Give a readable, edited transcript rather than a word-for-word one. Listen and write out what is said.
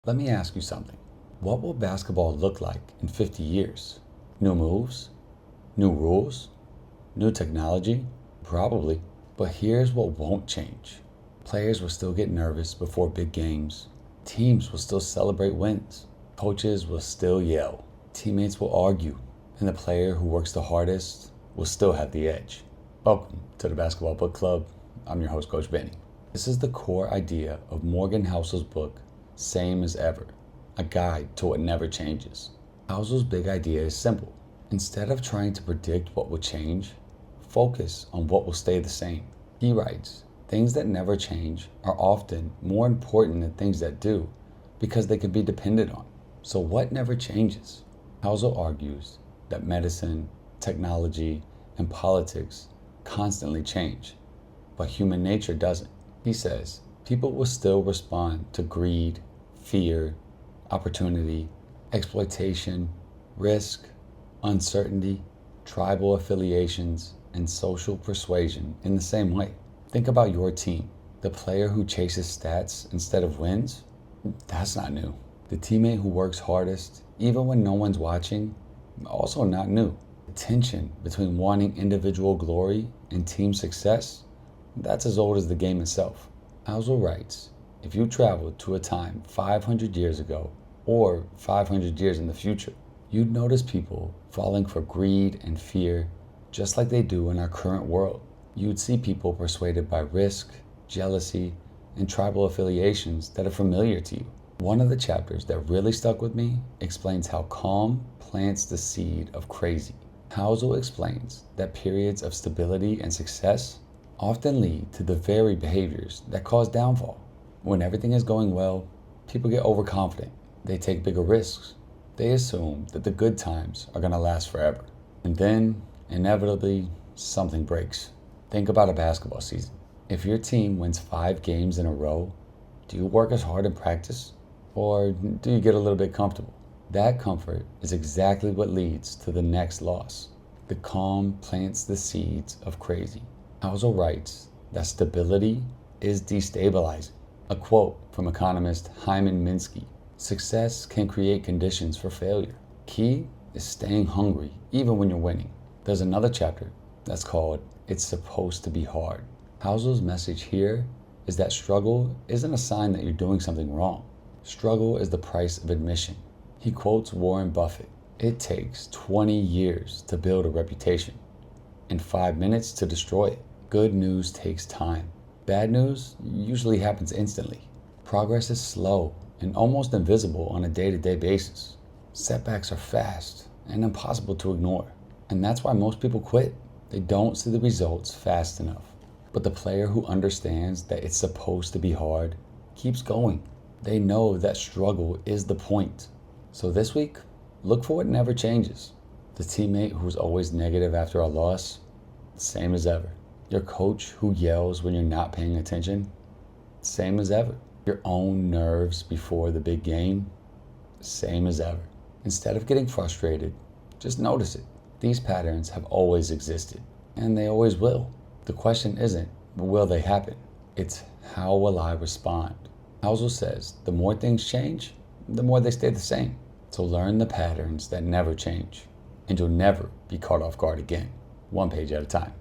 Let me ask you something. What will basketball look like in 50 years? New moves? New rules? New technology? Probably. But here's what won't change. Players will still get nervous before big games. Teams will still celebrate wins. Coaches will still yell. Teammates will argue. And the player who works the hardest will still have the edge. Welcome to the Basketball Book Club. I'm your host, Coach Benny. This is the core idea of Morgan Housel's book, Same as Ever, a guide to what never changes. Housel's big idea is simple. Instead of trying to predict what will change, focus on what will stay the same. He writes, things that never change are often more important than things that do because they can be depended on. So what never changes? Housel argues that medicine, technology, and politics constantly change, but human nature doesn't. He says, people will still respond to greed, fear, opportunity, exploitation, risk, uncertainty, tribal affiliations, and social persuasion in the same way. Think about your team. The player who chases stats instead of wins? That's not new. The teammate who works hardest, even when no one's watching? Also not new. The tension between wanting individual glory and team success? That's as old as the game itself. Housel writes, if you traveled to a time 500 years ago or 500 years in the future, you'd notice people falling for greed and fear just like they do in our current world. You'd see people persuaded by risk, jealousy, and tribal affiliations that are familiar to you. One of the chapters that really stuck with me explains how calm plants the seed of crazy. Housel explains that periods of stability and success often lead to the very behaviors that cause downfall. When everything is going well, people get overconfident. They take bigger risks. They assume that the good times are going to last forever. And then, inevitably, something breaks. Think about a basketball season. If your team wins 5 games in a row, do you work as hard in practice? Or do you get a little bit comfortable? That comfort is exactly what leads to the next loss. The calm plants the seeds of crazy. Housel writes that stability is destabilizing. A quote from economist Hyman Minsky, success can create conditions for failure. Key is staying hungry even when you're winning. There's another chapter that's called It's Supposed to Be Hard. Housel's message here is that struggle isn't a sign that you're doing something wrong. Struggle is the price of admission. He quotes Warren Buffett, it takes 20 years to build a reputation and 5 minutes to destroy it. Good news takes time. Bad news usually happens instantly. Progress is slow and almost invisible on a day-to-day basis. Setbacks are fast and impossible to ignore. And that's why most people quit. They don't see the results fast enough. But the player who understands that it's supposed to be hard keeps going. They know that struggle is the point. So this week, look for what never changes. The teammate who's always negative after a loss, same as ever. Your coach who yells when you're not paying attention, same as ever. Your own nerves before the big game, same as ever. Instead of getting frustrated, just notice it. These patterns have always existed, and they always will. The question isn't, will they happen? It's, how will I respond? Housel says, the more things change, the more they stay the same. So learn the patterns that never change, and you'll never be caught off guard again, one page at a time.